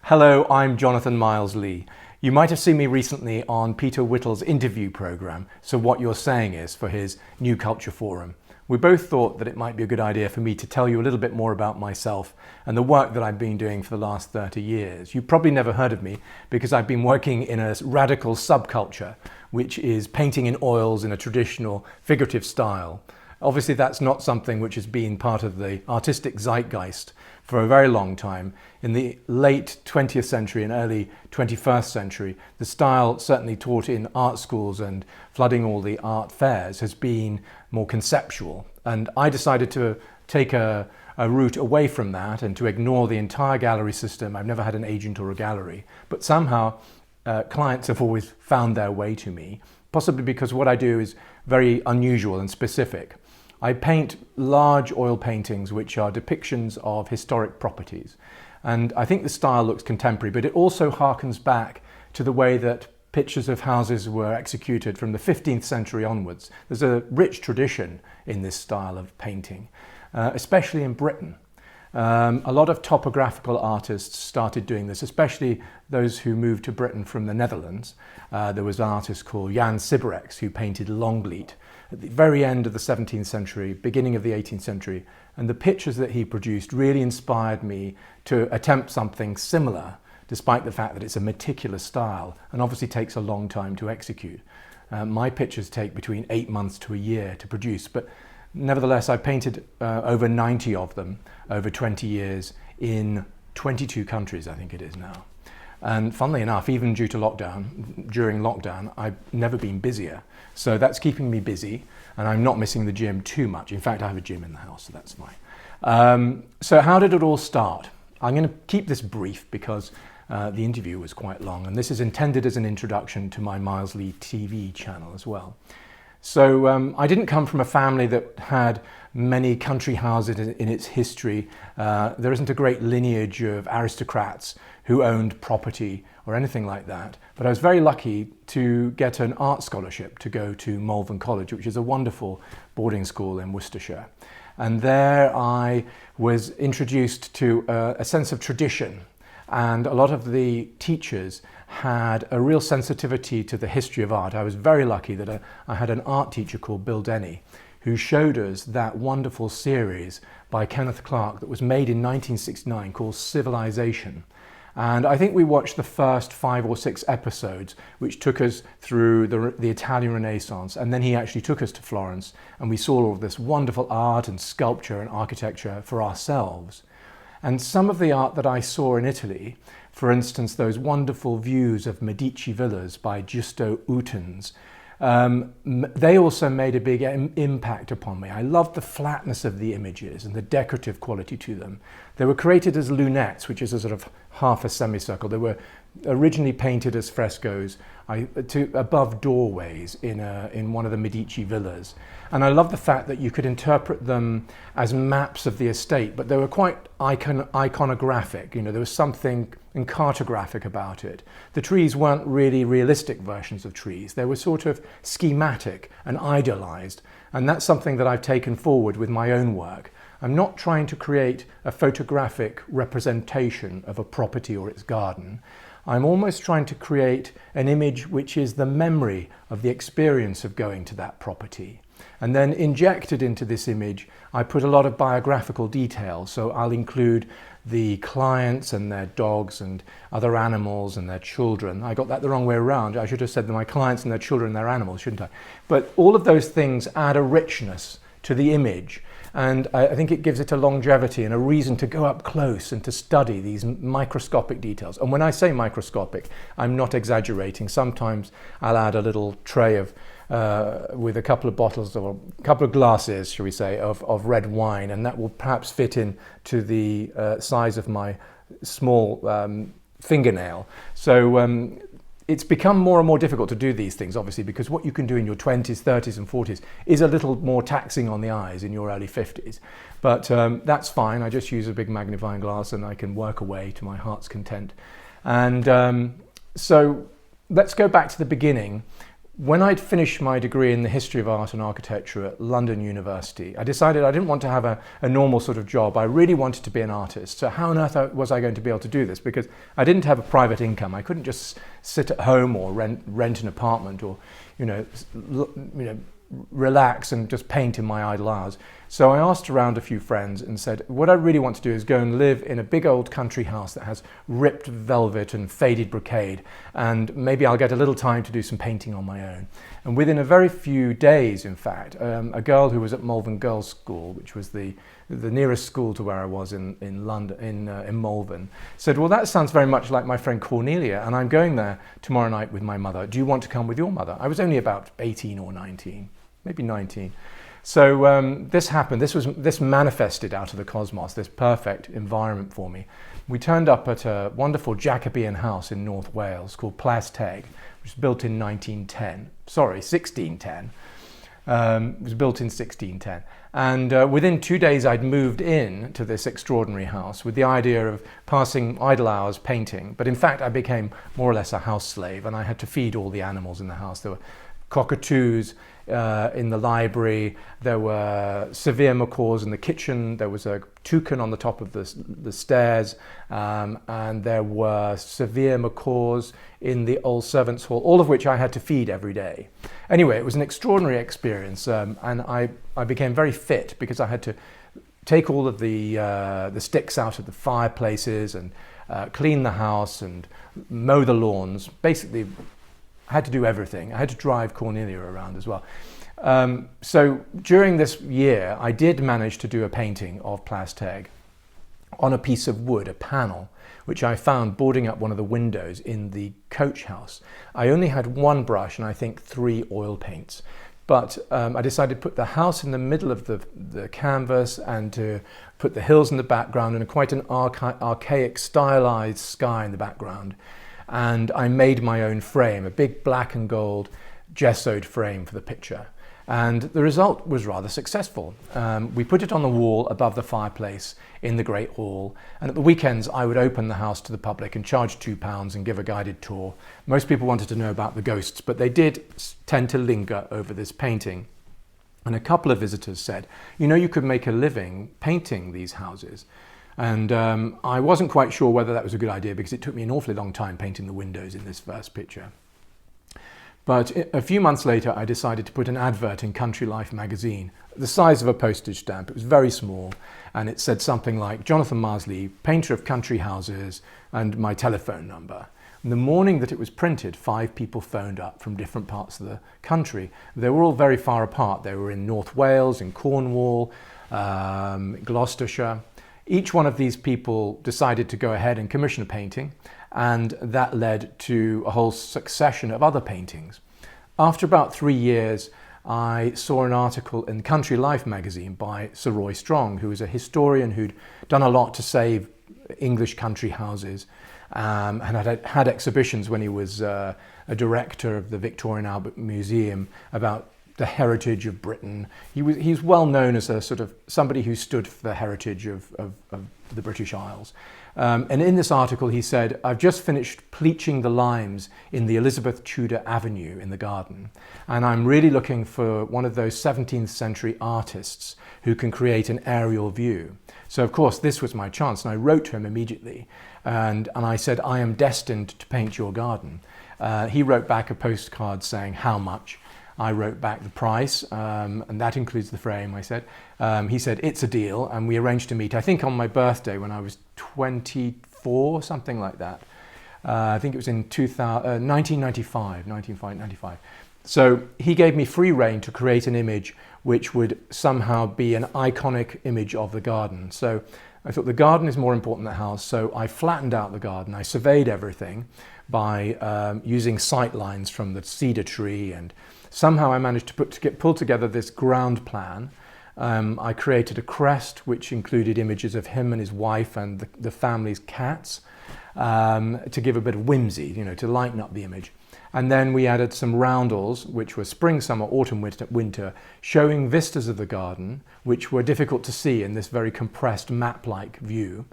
Hello, I'm Jonathan Miles Lee. You might have seen me recently on Peter Whittle's interview program, So What You're Saying Is, for his New Culture Forum. We both thought that it might be a good idea for me to tell you a little bit more about myself and the work that I've been doing for the last 30 years. You've probably never heard of me because I've been working in a radical subculture, which is painting in oils in a traditional figurative style. Obviously, that's not something which has been part of the artistic zeitgeist for a very long time. In the late 20th century and early 21st century, the style certainly taught in art schools and flooding all the art fairs has been more conceptual. And I decided to take a route away from that and to ignore the entire gallery system. I've never had an agent or a gallery, but somehow clients have always found their way to me, possibly because what I do is very unusual and specific. I paint large oil paintings which are depictions of historic properties. And I think the style looks contemporary, but it also harkens back to the way that pictures of houses were executed from the 15th century onwards. There's a rich tradition in this style of painting, especially in Britain. A lot of topographical artists started doing this, especially those who moved to Britain from the Netherlands. There was an artist called Jan Sibrex who painted Longleat at the very end of the 17th century, beginning of the 18th century, and the pictures that he produced really inspired me to attempt something similar, despite the fact that it's a meticulous style and obviously takes a long time to execute. My pictures take between 8 months to a year to produce, but nevertheless I painted over 90 of them over 20 years in 22 countries, I think it is now. And funnily enough, even due to during lockdown, I've never been busier. So that's keeping me busy, and I'm not missing the gym too much. In fact, I have a gym in the house, so that's fine. So how did it all start? I'm going to keep this brief because the interview was quite long, and this is intended as an introduction to my Miles Lee TV channel as well. So I didn't come from a family that had many country houses in its history. There isn't a great lineage of aristocrats who owned property or anything like that. But I was very lucky to get an art scholarship to go to Malvern College, which is a wonderful boarding school in Worcestershire. And there I was introduced to a sense of tradition. And a lot of the teachers had a real sensitivity to the history of art. I was very lucky that I had an art teacher called Bill Denny, who showed us that wonderful series by Kenneth Clark that was made in 1969 called Civilization. And I think we watched the first 5 or 6 episodes, which took us through the Italian Renaissance. And then he actually took us to Florence, and we saw all of this wonderful art and sculpture and architecture for ourselves. And some of the art that I saw in Italy, for instance, those wonderful views of Medici villas by Giusto Utens, they also made a big impact upon me. I loved the flatness of the images and the decorative quality to them. They were created as lunettes, which is a sort of half a semicircle. They were originally painted as frescoes above doorways in one of the Medici villas. And I love the fact that you could interpret them as maps of the estate, but they were quite iconographic. You know, there was something cartographic about it. The trees weren't really realistic versions of trees. They were sort of schematic and idealized. And that's something that I've taken forward with my own work. I'm not trying to create a photographic representation of a property or its garden. I'm almost trying to create an image which is the memory of the experience of going to that property. And then injected into this image, I put a lot of biographical detail. So I'll include the clients and their dogs and other animals and their children. I got that the wrong way around. I should have said that my clients and their children and their animals, shouldn't I? But all of those things add a richness to the image. And I think it gives it a longevity and a reason to go up close and to study these microscopic details. And when I say microscopic, I'm not exaggerating. Sometimes I'll add a little tray of with a couple of bottles or a couple of glasses, shall we say, of red wine, and that will perhaps fit in to the size of my small fingernail. So it's become more and more difficult to do these things, obviously, because what you can do in your 20s, 30s and 40s is a little more taxing on the eyes in your early 50s. But that's fine. I just use a big magnifying glass and I can work away to my heart's content. And so let's go back to the beginning. When I'd finished my degree in the history of art and architecture at London University, I decided I didn't want to have a normal sort of job. I really wanted to be an artist. So how on earth was I going to be able to do this? Because I didn't have a private income. I couldn't just sit at home or rent an apartment or, relax and just paint in my idle hours. So I asked around a few friends and said, what I really want to do is go and live in a big old country house that has ripped velvet and faded brocade, and maybe I'll get a little time to do some painting on my own. And within a very few days, in fact, a girl who was at Malvern Girls' School, which was the nearest school to where I was in London, in Malvern, said, well, that sounds very much like my friend Cornelia, and I'm going there tomorrow night with my mother. Do you want to come with your mother? I was only about 18 or 19, maybe 19. So this happened. This manifested out of the cosmos, this perfect environment for me. We turned up at a wonderful Jacobean house in North Wales called Plas Teg, which was built in 1610. It was built in 1610. And within 2 days, I'd moved in to this extraordinary house with the idea of passing idle hours painting. But in fact, I became more or less a house slave, and I had to feed all the animals in the house. There were cockatoos in the library, there were severe macaws in the kitchen, there was a toucan on the top of the stairs, and there were severe macaws in the old servants' hall, all of which I had to feed every day. Anyway, it was an extraordinary experience, and I became very fit because I had to take all of the sticks out of the fireplaces and clean the house and mow the lawns. Basically, I had to do everything. I had to drive Cornelia around as well. So during this year, I did manage to do a painting of Plas Teg on a piece of wood, a panel, which I found boarding up one of the windows in the coach house. I only had one brush and I think 3 oil paints. But I decided to put the house in the middle of the canvas and to put the hills in the background and quite an archaic stylized sky in the background. And I made my own frame, a big black and gold gessoed frame for the picture. And the result was rather successful. We put it on the wall above the fireplace in the Great Hall. And at the weekends, I would open the house to the public and charge £2 and give a guided tour. Most people wanted to know about the ghosts, but they did tend to linger over this painting. And a couple of visitors said, you could make a living painting these houses. And I wasn't quite sure whether that was a good idea because it took me an awfully long time painting the windows in this first picture. But a few months later, I decided to put an advert in Country Life magazine, the size of a postage stamp. It was very small, and it said something like, Jonathan Marsley, painter of country houses, and my telephone number. And the morning that it was printed, 5 people phoned up from different parts of the country. They were all very far apart. They were in North Wales, in Cornwall, Gloucestershire. Each one of these people decided to go ahead and commission a painting, and that led to a whole succession of other paintings. After about 3 years, I saw an article in Country Life magazine by Sir Roy Strong, who was a historian who'd done a lot to save English country houses, and had exhibitions when he was a director of the Victoria and Albert Museum about the heritage of Britain. He's well known as a sort of somebody who stood for the heritage of the British Isles. And in this article he said, I've just finished pleaching the limes in the Elizabeth Tudor Avenue in the garden, and I'm really looking for one of those 17th century artists who can create an aerial view. So of course this was my chance, and I wrote to him immediately and I said, I am destined to paint your garden. He wrote back a postcard saying how much. I wrote back the price, and that includes the frame, I said. He said, it's a deal, and we arranged to meet, I think on my birthday when I was 24, something like that. I think it was in 1995. So he gave me free rein to create an image which would somehow be an iconic image of the garden. So I thought the garden is more important than the house, so I flattened out the garden. I surveyed everything by using sight lines from the cedar tree, and somehow I managed to pull together this ground plan. I created a crest which included images of him and his wife and the family's cats, to give a bit of whimsy, to lighten up the image. And then we added some roundels, which were spring, summer, autumn, winter, showing vistas of the garden, which were difficult to see in this very compressed map-like view.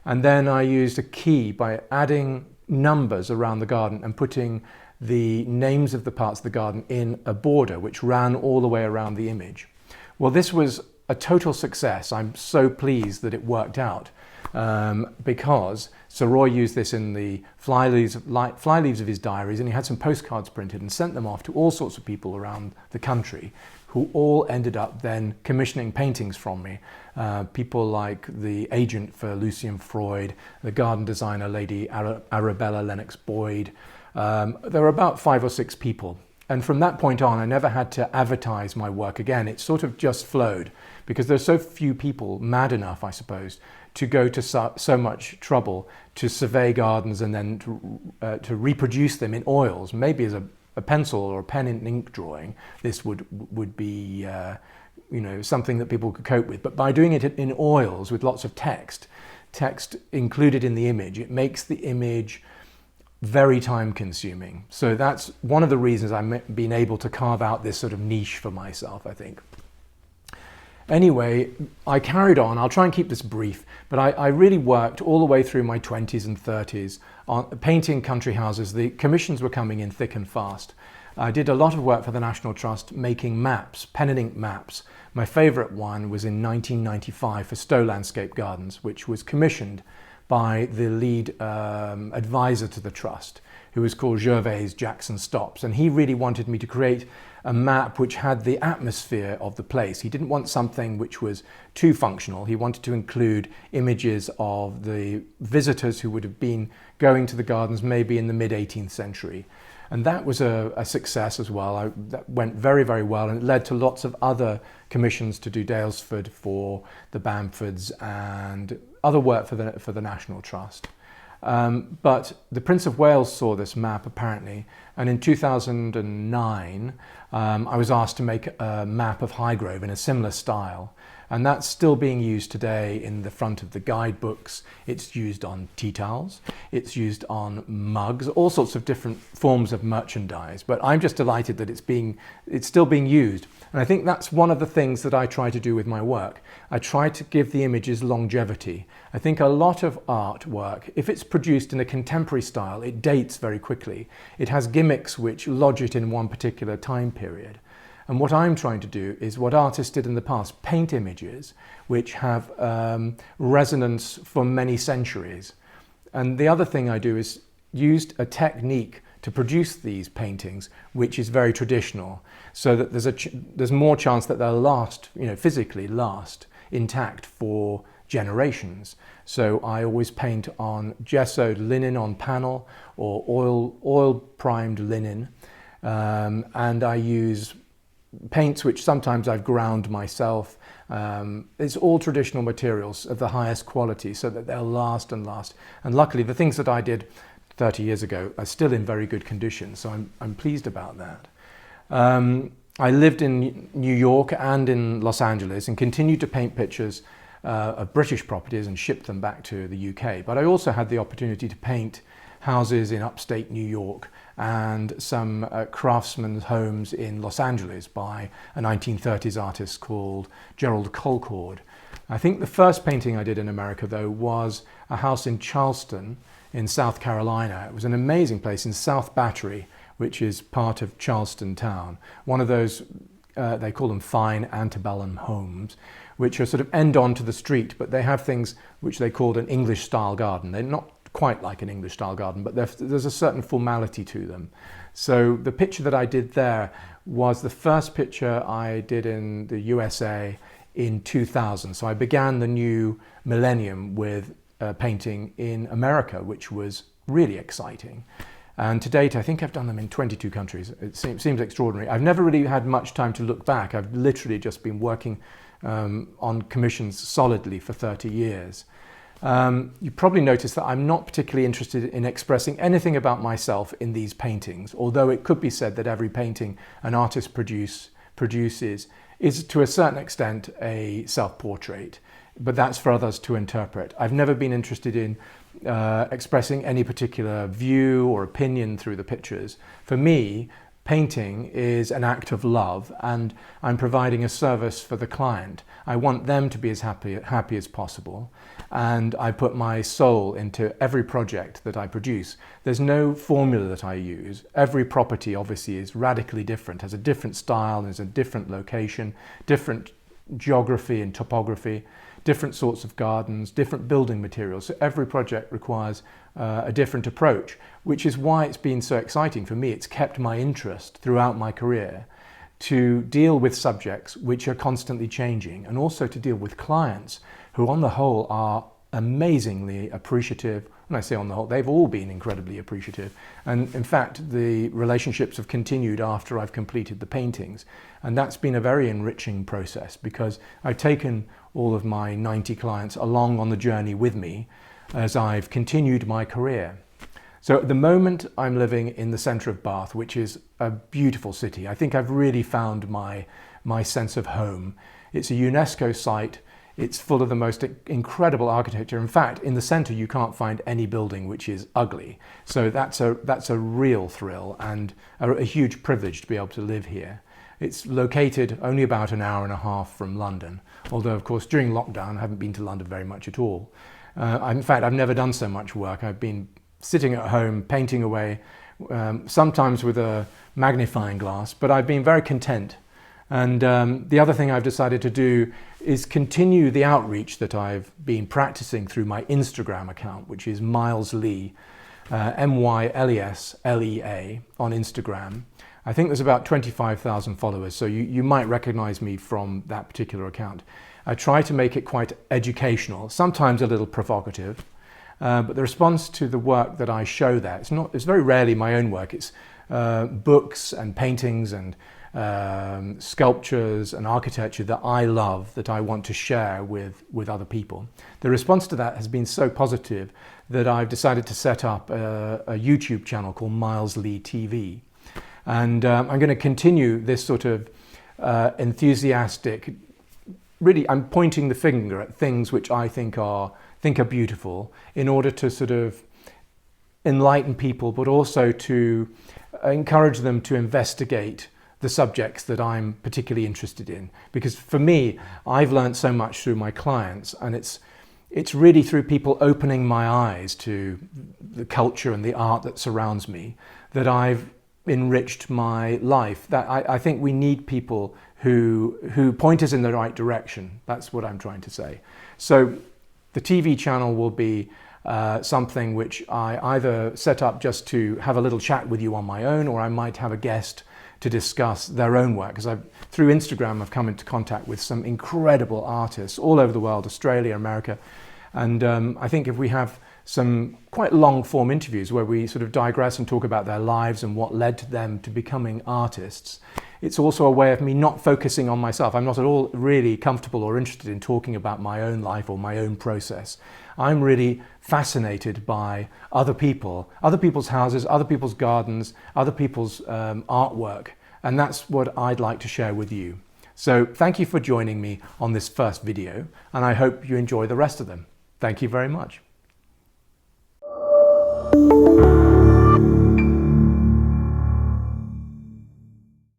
And then I used a key by adding numbers around the garden and putting the names of the parts of the garden in a border which ran all the way around the image. Well, this was a total success. I'm so pleased that it worked out because Sir Roy used this in the fly leaves of his diaries, and he had some postcards printed and sent them off to all sorts of people around the country, who all ended up then commissioning paintings from me. People like the agent for Lucian Freud, the garden designer Lady Arabella Lennox Boyd. There were about 5 or 6 people. And from that point on, I never had to advertise my work again. It sort of just flowed, because there's so few people mad enough, I suppose, to go to so much trouble to survey gardens and then to reproduce them in oils, maybe as a pencil or a pen and ink drawing. This would be something that people could cope with. But by doing it in oils with lots of text included in the image, it makes the image very time consuming. So that's one of the reasons I've been able to carve out this sort of niche for myself, I think. Anyway, I carried on. I'll try and keep this brief, but I really worked all the way through my 20s and 30s on painting country houses. The commissions were coming in thick and fast. I did a lot of work for the National Trust making maps, pen and ink maps. My favourite one was in 1995 for Stowe Landscape Gardens, which was commissioned by the lead advisor to the Trust, who was called Gervais Jackson Stops. And he really wanted me to create a map which had the atmosphere of the place. He didn't want something which was too functional. He wanted to include images of the visitors who would have been going to the gardens maybe in the mid-18th century. And that was a success as well. That went very, very well, and it led to lots of other commissions to do Daylesford for the Bamfords and other work for the National Trust. But the Prince of Wales saw this map apparently, and in 2009 I was asked to make a map of Highgrove in a similar style. And that's still being used today in the front of the guidebooks. It's used on tea towels, it's used on mugs, all sorts of different forms of merchandise. But I'm just delighted that it's still being used. And I think that's one of the things that I try to do with my work. I try to give the images longevity. I think a lot of artwork, if it's produced in a contemporary style, it dates very quickly. It has gimmicks which lodge it in one particular time period. And what I'm trying to do is what artists did in the past, paint images which have resonance for many centuries. And the other thing I do is used a technique to produce these paintings which is very traditional, so that there's more chance that they'll last, physically last intact for generations. So I always paint on gessoed linen on panel or oil primed linen, and I use paints which sometimes I've ground myself. It's all traditional materials of the highest quality so that they'll last and last. And luckily the things that I did 30 years ago are still in very good condition, so I'm pleased about that. I lived in New York and in Los Angeles and continued to paint pictures of British properties and ship them back to the UK. But I also had the opportunity to paint houses in upstate New York and some craftsmen's homes in Los Angeles by a 1930s artist called Gerald Colcord. I think the first painting I did in America, though, was a house in Charleston in South Carolina. It was an amazing place in South Battery, which is part of Charleston town. One of those, they call them fine antebellum homes, which are sort of end on to the street, but they have things which they called an English-style garden. They're not quite like an English-style garden, but there's a certain formality to them. So the picture that I did there was the first picture I did in the USA in 2000. So I began the new millennium with painting in America, which was really exciting. And to date, I think I've done them in 22 countries. It seems extraordinary. I've never really had much time to look back. I've literally just been working on commissions solidly for 30 years. You probably noticed that I'm not particularly interested in expressing anything about myself in these paintings, although it could be said that every painting an artist produces is to a certain extent a self-portrait, but that's for others to interpret. I've never been interested in expressing any particular view or opinion through the pictures. For me, painting is an act of love, and I'm providing a service for the client. I want them to be as happy as possible, and I put my soul into every project that I produce. There's no formula that I use. Every property obviously is radically different, has a different style, there's a different location, different geography and topography, different sorts of gardens, different building materials. So every project requires a different approach, which is why it's been so exciting for me. It's kept my interest throughout my career to deal with subjects which are constantly changing, and also to deal with clients who on the whole are amazingly appreciative. When I say on the whole, they've all been incredibly appreciative. And in fact, the relationships have continued after I've completed the paintings. And that's been a very enriching process, because I've taken all of my 90 clients along on the journey with me as I've continued my career. So at the moment I'm living in the centre of Bath, which is a beautiful city. I think I've really found my sense of home. It's a UNESCO site. It's full of the most incredible architecture. In fact, in the centre you can't find any building which is ugly. So that's a real thrill, and a huge privilege to be able to live here. It's located only about an hour and a half from London, although of course during lockdown I haven't been to London very much at all. In fact, I've never done so much work. I've been sitting at home painting away, sometimes with a magnifying glass, but I've been very content. And the other thing I've decided to do is continue the outreach that I've been practicing through my Instagram account, which is Miles Lea, MYLESLEA on Instagram. I think there's about 25,000 followers, so you might recognize me from that particular account. I try to make it quite educational, sometimes a little provocative, but the response to the work that I show there, it's very rarely my own work. It's books and paintings and sculptures and architecture that I love, that I want to share with other people. The response to that has been so positive that I've decided to set up a YouTube channel called Miles Lea TV. And I'm going to continue this sort of enthusiastic, really I'm pointing the finger at things which I think are beautiful, in order to sort of enlighten people, but also to encourage them to investigate the subjects that I'm particularly interested in. Because for me, I've learned so much through my clients, and it's really through people opening my eyes to the culture and the art that surrounds me that I've enriched my life. That I think we need people who point us in the right direction. That's what I'm trying to say. So the TV channel will be something which I either set up just to have a little chat with you on my own, or I might have a guest to discuss their own work, because through Instagram I've come into contact with some incredible artists all over the world, Australia, America, and I think if we have some quite long form interviews where we sort of digress and talk about their lives and what led them to becoming artists, it's also a way of me not focusing on myself. I'm not at all really comfortable or interested in talking about my own life or my own process. I'm really fascinated by other people, other people's houses, other people's gardens, other people's artwork, and that's what I'd like to share with you. So thank you for joining me on this first video, and I hope you enjoy the rest of them. Thank you very much.